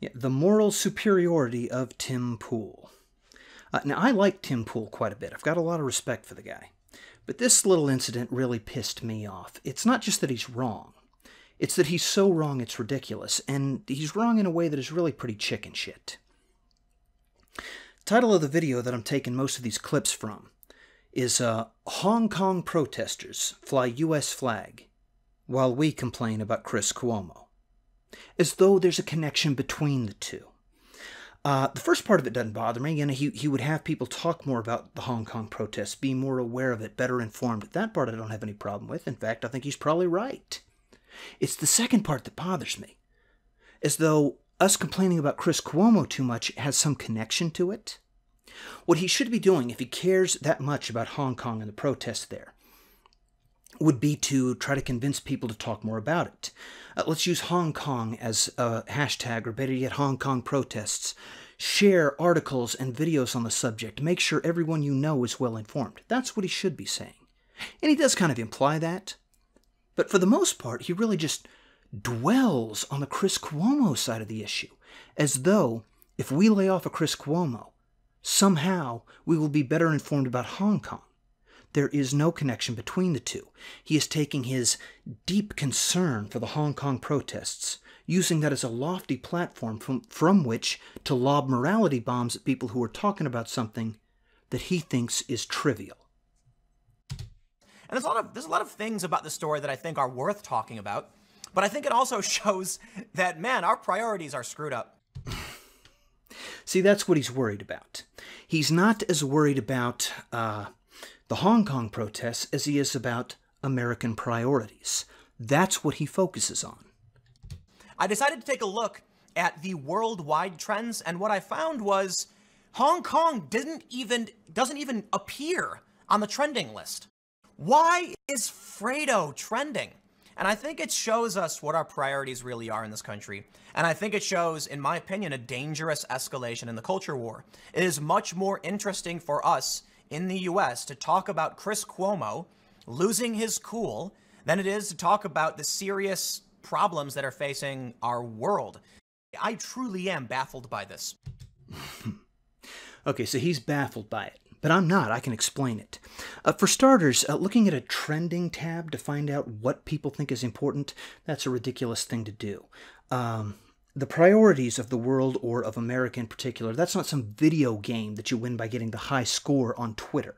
Yeah, the moral superiority of Tim Pool. Now, I like Tim Pool quite a bit. I've got a lot of respect for the guy. But this little incident really pissed me off. It's not just that he's wrong. It's that he's so wrong it's ridiculous, and he's wrong in a way that is really pretty chicken shit. The title of the video that I'm taking most of these clips from is Hong Kong protesters fly U.S. flag while we complain about Chris Cuomo. As though there's a connection between the two. The first part of it doesn't bother me. He would have people talk more about the Hong Kong protests, be more aware of it, better informed. That part I don't have any problem with. In fact, I think he's probably right. It's the second part that bothers me. As though us complaining about Chris Cuomo too much has some connection to it. What he should be doing, if he cares that much about Hong Kong and the protests there, would be to try to convince people to talk more about it. Let's use Hong Kong as a hashtag, or better yet, Hong Kong protests. Share articles and videos on the subject. Make sure everyone you know is well informed. That's what he should be saying. And he does kind of imply that. But for the most part, he really just dwells on the Chris Cuomo side of the issue, as though if we lay off a Chris Cuomo, somehow we will be better informed about Hong Kong. There is no connection between the two. He is taking his deep concern for the Hong Kong protests, using that as a lofty platform from which to lob morality bombs at people who are talking about something that he thinks is trivial. And there's a lot of things about the story that I think are worth talking about, but I think it also shows that, man, our priorities are screwed up. See, that's what he's worried about. He's not as worried about the Hong Kong protests as he is about American priorities. That's what he focuses on. I decided to take a look at the worldwide trends, and what I found was Hong Kong doesn't even appear on the trending list. Why is Fredo trending? And I think it shows us what our priorities really are in this country. And I think it shows, in my opinion, a dangerous escalation in the culture war. It is much more interesting for us in the US to talk about Chris Cuomo losing his cool than it is to talk about the serious problems that are facing our world. I truly am baffled by this. Okay, so he's baffled by it, but I'm not. I can explain it. For starters, looking at a trending tab to find out what people think is important, that's a ridiculous thing to do. The priorities of the world, or of America in particular, that's not some video game that you win by getting the high score on Twitter.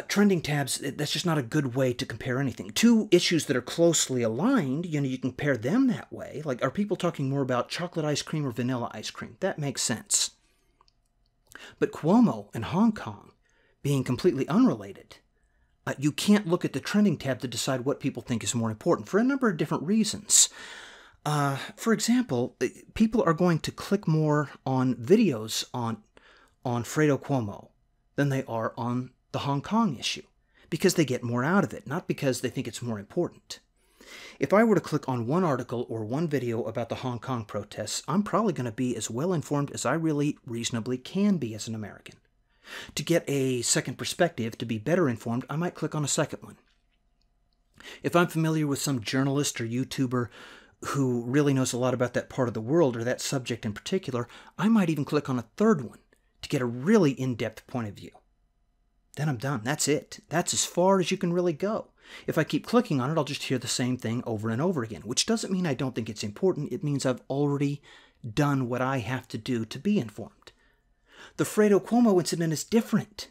Trending tabs, that's just not a good way to compare anything. Two issues that are closely aligned, you can compare them that way. Like, are people talking more about chocolate ice cream or vanilla ice cream? That makes sense. But Cuomo and Hong Kong being completely unrelated, you can't look at the trending tab to decide what people think is more important for a number of different reasons. For example, people are going to click more on videos on Fredo Cuomo than they are on the Hong Kong issue, because they get more out of it, not because they think it's more important. If I were to click on one article or one video about the Hong Kong protests, I'm probably going to be as well informed as I really reasonably can be as an American. To get a second perspective, to be better informed, I might click on a second one. If I'm familiar with some journalist or YouTuber who really knows a lot about that part of the world or that subject in particular, I might even click on a third one to get a really in-depth point of view. Then I'm done. That's it. That's as far as you can really go. If I keep clicking on it, I'll just hear the same thing over and over again, which doesn't mean I don't think it's important. It means I've already done what I have to do to be informed. The Fredo Cuomo incident is different.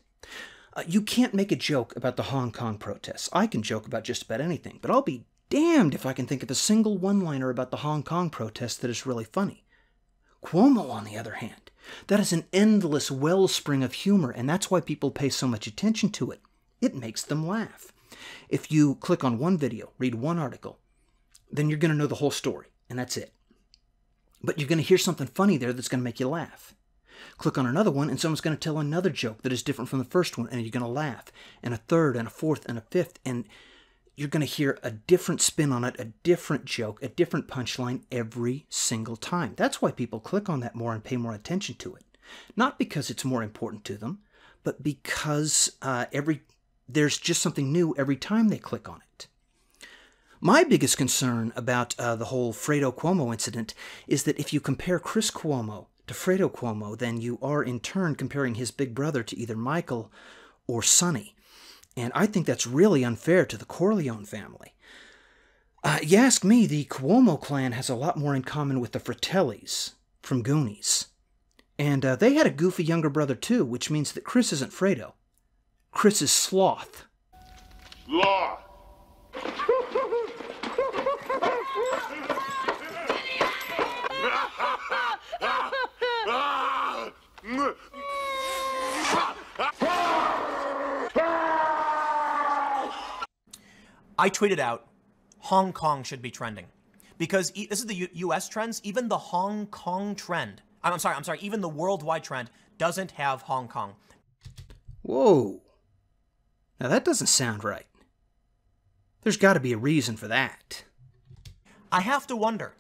You can't make a joke about the Hong Kong protests. I can joke about just about anything, but I'll be damned if I can think of a single one-liner about the Hong Kong protests that is really funny. Cuomo, on the other hand, that is an endless wellspring of humor, and that's why people pay so much attention to it. It makes them laugh. If you click on one video, read one article, then you're going to know the whole story, and that's it. But you're going to hear something funny there that's going to make you laugh. Click on another one, and someone's going to tell another joke that is different from the first one, and you're going to laugh. And a third, and a fourth, and a fifth, and you're going to hear a different spin on it, a different joke, a different punchline every single time. That's why people click on that more and pay more attention to it. Not because it's more important to them, but because there's just something new every time they click on it. My biggest concern about the whole Fredo Cuomo incident is that if you compare Chris Cuomo to Fredo Cuomo, then you are in turn comparing his big brother to either Michael or Sonny. And I think that's really unfair to the Corleone family. You ask me, the Cuomo clan has a lot more in common with the Fratellis from Goonies. And they had a goofy younger brother too, which means that Chris isn't Fredo. Chris is Sloth. Law. I tweeted out, Hong Kong should be trending. Because this is the US trends, even the Hong Kong trend, I'm sorry, even the worldwide trend doesn't have Hong Kong. Whoa. Now that doesn't sound right. There's got to be a reason for that. I have to wonder,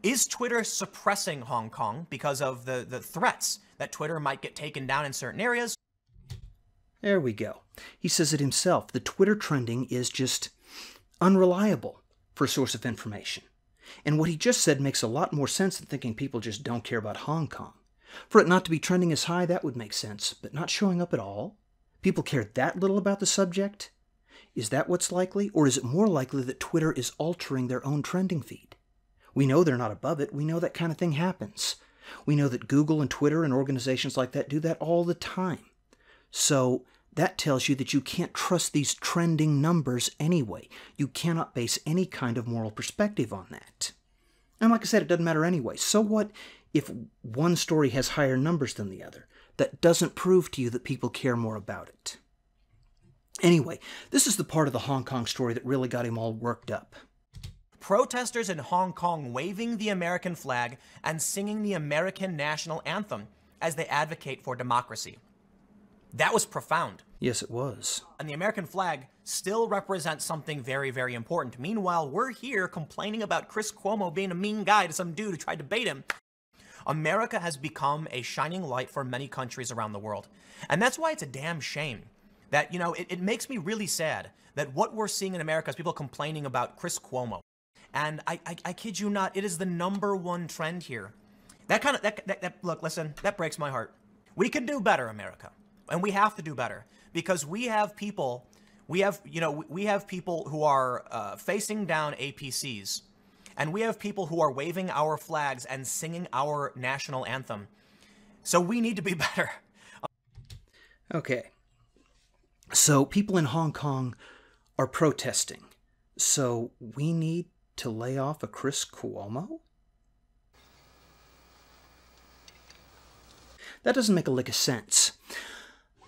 is Twitter suppressing Hong Kong because of the threats that Twitter might get taken down in certain areas? There we go. He says it himself. The Twitter trending is just unreliable for a source of information. And what he just said makes a lot more sense than thinking people just don't care about Hong Kong. For it not to be trending as high, that would make sense, but not showing up at all? People care that little about the subject? Is that what's likely? Or is it more likely that Twitter is altering their own trending feed? We know they're not above it. We know that kind of thing happens. We know that Google and Twitter and organizations like that do that all the time. So that tells you that you can't trust these trending numbers anyway. You cannot base any kind of moral perspective on that. And like I said, it doesn't matter anyway. So what if one story has higher numbers than the other? That doesn't prove to you that people care more about it. Anyway, this is the part of the Hong Kong story that really got him all worked up. Protesters in Hong Kong waving the American flag and singing the American national anthem as they advocate for democracy. That was profound. Yes, it was. And the American flag still represents something very, very important. Meanwhile, we're here complaining about Chris Cuomo being a mean guy to some dude who tried to bait him. America has become a shining light for many countries around the world. And that's why it's a damn shame that, you know, it makes me really sad that what we're seeing in America is people complaining about Chris Cuomo. And I kid you not, it is the #1 trend here. Look, listen, that breaks my heart. We can do better, America. And we have to do better because we have people who are facing down APCs, and we have people who are waving our flags and singing our national anthem. So we need to be better. Okay. So people in Hong Kong are protesting. So we need to lay off a Chris Cuomo? That doesn't make a lick of sense.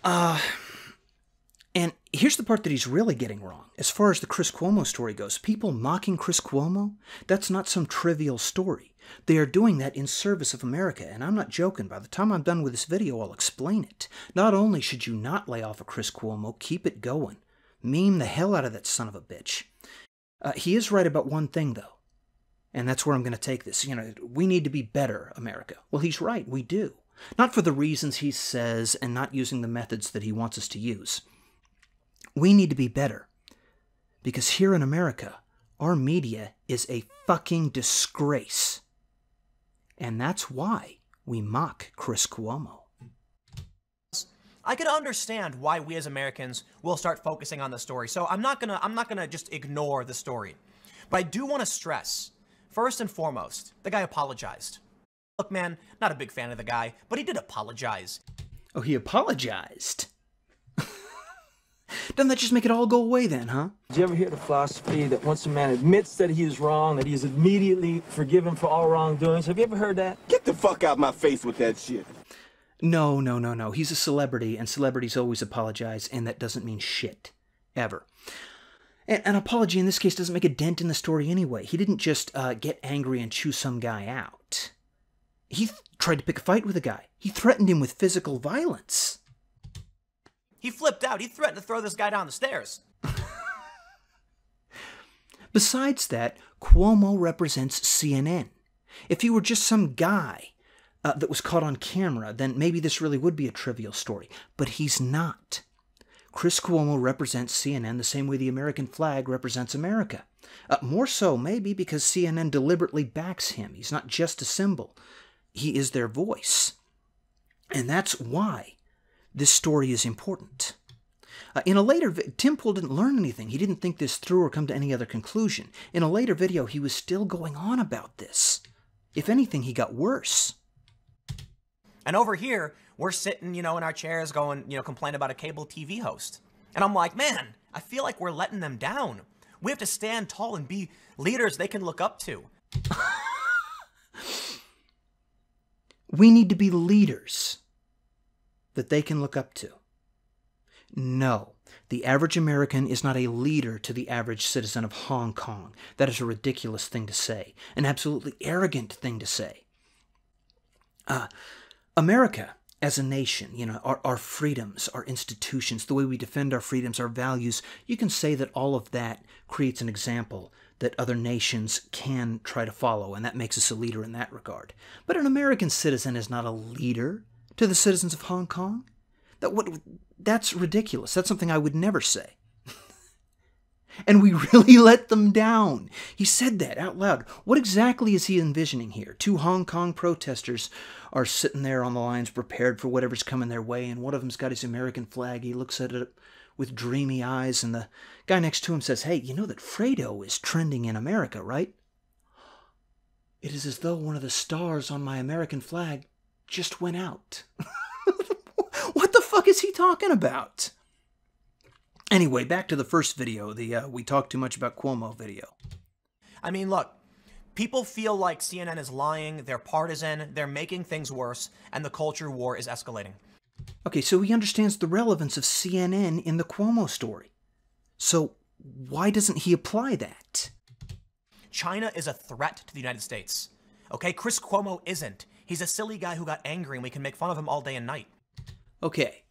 And here's the part that he's really getting wrong. As far as the Chris Cuomo story goes, people mocking Chris Cuomo, that's not some trivial story. They are doing that in service of America, and I'm not joking. By the time I'm done with this video, I'll explain it. Not only should you not lay off a Chris Cuomo, keep it going. Meme the hell out of that son of a bitch. He is right about one thing, though. And that's where I'm going to take this. You know, we need to be better, America. Well, he's right, we do. Not for the reasons he says and not using the methods that he wants us to use. We need to be better. Because here in America, our media is a fucking disgrace. And that's why we mock Chris Cuomo. I can understand why we as Americans will start focusing on the story. So I'm not gonna just ignore the story. But I do want to stress, first and foremost, the guy apologized. Look, man, not a big fan of the guy, but he did apologize. Oh, he apologized? Doesn't that just make it all go away then, huh? Did you ever hear the philosophy that once a man admits that he is wrong, that he is immediately forgiven for all wrongdoings? Have you ever heard that? Get the fuck out my face with that shit. No. He's a celebrity, and celebrities always apologize, and that doesn't mean shit. Ever. An apology in this case doesn't make a dent in the story anyway. He didn't just get angry and chew some guy out. He tried to pick a fight with a guy. He threatened him with physical violence. He flipped out. He threatened to throw this guy down the stairs. Besides that, Cuomo represents CNN. If he were just some guy that was caught on camera, then maybe this really would be a trivial story. But he's not. Chris Cuomo represents CNN the same way the American flag represents America. More so, maybe, because CNN deliberately backs him. He's not just a symbol. He is their voice. And that's why this story is important. In a later Tim Pool didn't learn anything. He didn't think this through or come to any other conclusion. In a later video, he was still going on about this. If anything, he got worse. And over here, we're sitting, in our chairs going, complain about a cable TV host. And I'm like, man, I feel like we're letting them down. We have to stand tall and be leaders they can look up to. We need to be leaders that they can look up to. No, the average American is not a leader to the average citizen of Hong Kong. That is a ridiculous thing to say, an absolutely arrogant thing to say. America, as a nation, our freedoms, our institutions, the way we defend our freedoms, our values, you can say that all of that creates an example that other nations can try to follow, and that makes us a leader in that regard. But an American citizen is not a leader to the citizens of Hong Kong. That's ridiculous. That's something I would never say. And we really let them down. He said that out loud. What exactly is he envisioning here? Two Hong Kong protesters are sitting there on the lines prepared for whatever's coming their way, and one of them's got his American flag. He looks at it with dreamy eyes, and the guy next to him says, "Hey, you know that Fredo is trending in America, right?" It is as though one of the stars on my American flag just went out. What the fuck is he talking about? Anyway, back to the first video, the we talk too much about Cuomo video. I mean, look, people feel like CNN is lying, they're partisan, they're making things worse, and the culture war is escalating. Okay, so he understands the relevance of CNN in the Cuomo story. So why doesn't he apply that? China is a threat to the United States. Okay, Chris Cuomo isn't. He's a silly guy who got angry and we can make fun of him all day and night. Okay.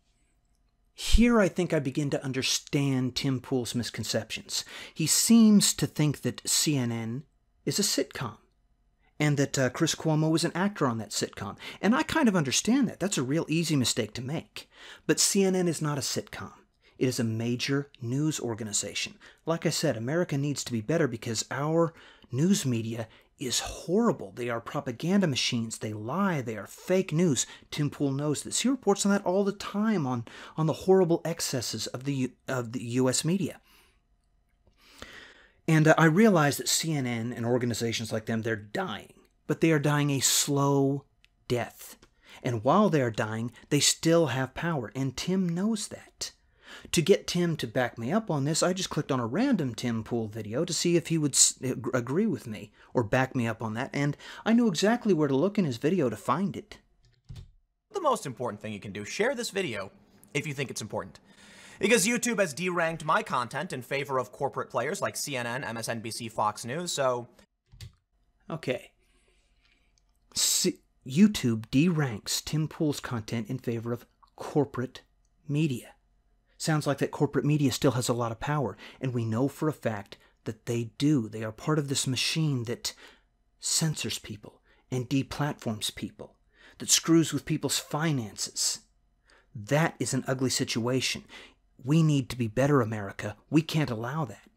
Here I think I begin to understand Tim Pool's misconceptions. He seems to think that CNN is a sitcom, and that Chris Cuomo is an actor on that sitcom. And I kind of understand that. That's a real easy mistake to make. But CNN is not a sitcom. It is a major news organization. Like I said, America needs to be better because our news media is horrible. They are propaganda machines. They lie. They are fake news. Tim Pool knows this. He reports on that all the time on the horrible excesses of the U.S. media. And I realize that CNN and organizations like them, they're dying. But they are dying a slow death. And while they are dying, they still have power. And Tim knows that. To get Tim to back me up on this, I just clicked on a random Tim Pool video to see if he would agree with me or back me up on that, and I knew exactly where to look in his video to find it. The most important thing you can do, share this video if you think it's important. Because YouTube has deranked my content in favor of corporate players like CNN, MSNBC, Fox News, so... Okay. YouTube deranks Tim Pool's content in favor of corporate media. Sounds like that corporate media still has a lot of power, and we know for a fact that they do. They are part of this machine that censors people and deplatforms people, that screws with people's finances. That is an ugly situation. We need to be better, America. We can't allow that.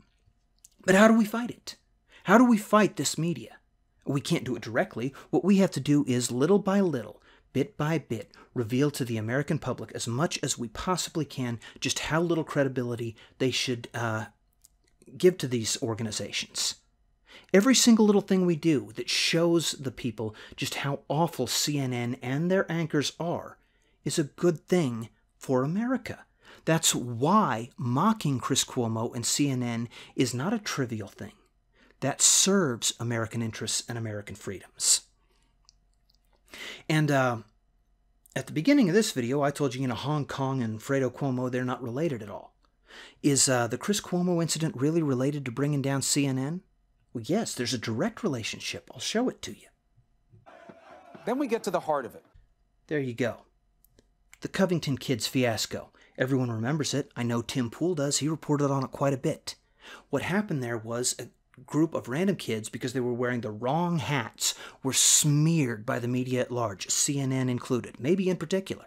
But how do we fight it? How do we fight this media? We can't do it directly. What we have to do is little by little, bit by bit, reveal to the American public as much as we possibly can just how little credibility they should give to these organizations. Every single little thing we do that shows the people just how awful CNN and their anchors are is a good thing for America. That's why mocking Chris Cuomo and CNN is not a trivial thing. That serves American interests and American freedoms. And at the beginning of this video, I told you, Hong Kong and Fredo Cuomo, they're not related at all. Is the Chris Cuomo incident really related to bringing down CNN? Well, yes, there's a direct relationship. I'll show it to you. Then we get to the heart of it. There you go. The Covington kids fiasco. Everyone remembers it. I know Tim Pool does. He reported on it quite a bit. What happened there was a group of random kids, because they were wearing the wrong hats, were smeared by the media at large, CNN included, maybe in particular.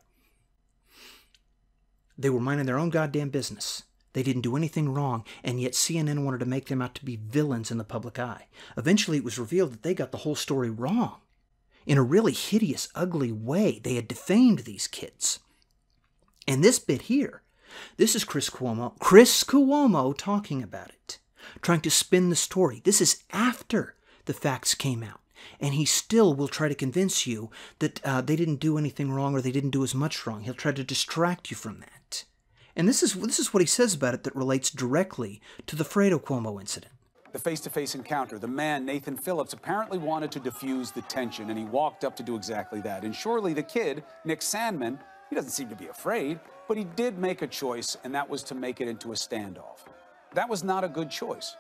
They were minding their own goddamn business. They didn't do anything wrong, and yet CNN wanted to make them out to be villains in the public eye. Eventually, it was revealed that they got the whole story wrong. In a really hideous, ugly way, they had defamed these kids. And this bit here, this is Chris Cuomo talking about it, trying to spin the story. This is after the facts came out. And he still will try to convince you that they didn't do anything wrong or they didn't do as much wrong. He'll try to distract you from that. And this is what he says about it that relates directly to the Fredo Cuomo incident. The face-to-face encounter, the man, Nathan Phillips, apparently wanted to diffuse the tension, and he walked up to do exactly that. And surely the kid, Nick Sandman, he doesn't seem to be afraid, but he did make a choice, and that was to make it into a standoff. That was not a good choice.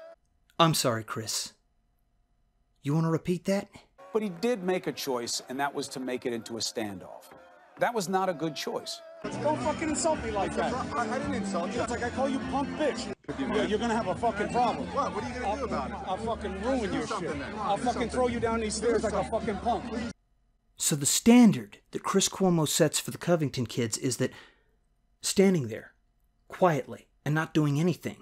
I'm sorry, Chris. You want to repeat that? But he did make a choice, and that was to make it into a standoff. That was not a good choice. Don't fucking insult me like that. I didn't insult you. It's like I call you punk bitch. You're gonna have a fucking problem. What? What are you gonna do about it? I'll fucking ruin your shit. I'll fucking throw you down these stairs like a fucking punk. So the standard that Chris Cuomo sets for the Covington kids is that standing there quietly and not doing anything,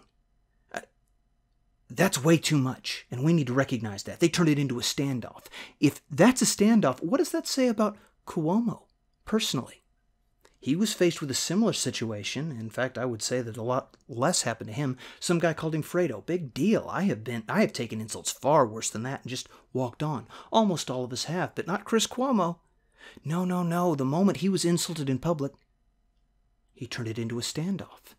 that's way too much, and we need to recognize that. They turned it into a standoff. If that's a standoff, what does that say about Cuomo personally? He was faced with a similar situation. In fact, I would say that a lot less happened to him. Some guy called him Fredo. Big deal. I have taken insults far worse than that and just walked on. Almost all of us have, but not Chris Cuomo. No. The moment he was insulted in public, he turned it into a standoff.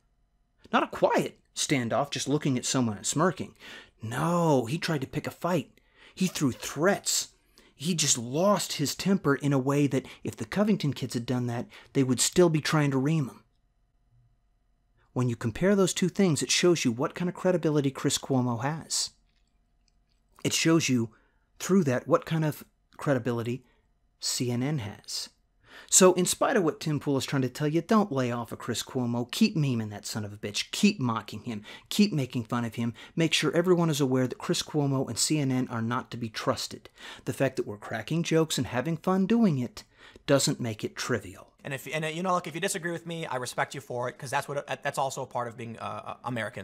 Not a quiet standoff, just looking at someone and smirking. No, he tried to pick a fight. He threw threats. He just lost his temper in a way that if the Covington kids had done that, they would still be trying to ream him. When you compare those two things, it shows you what kind of credibility Chris Cuomo has. It shows you, through that, what kind of credibility CNN has. So, in spite of what Tim Pool is trying to tell you, don't lay off of Chris Cuomo. Keep memeing that son of a bitch. Keep mocking him. Keep making fun of him. Make sure everyone is aware that Chris Cuomo and CNN are not to be trusted. The fact that we're cracking jokes and having fun doing it doesn't make it trivial. And if you disagree with me, I respect you for it, because that's also a part of being American.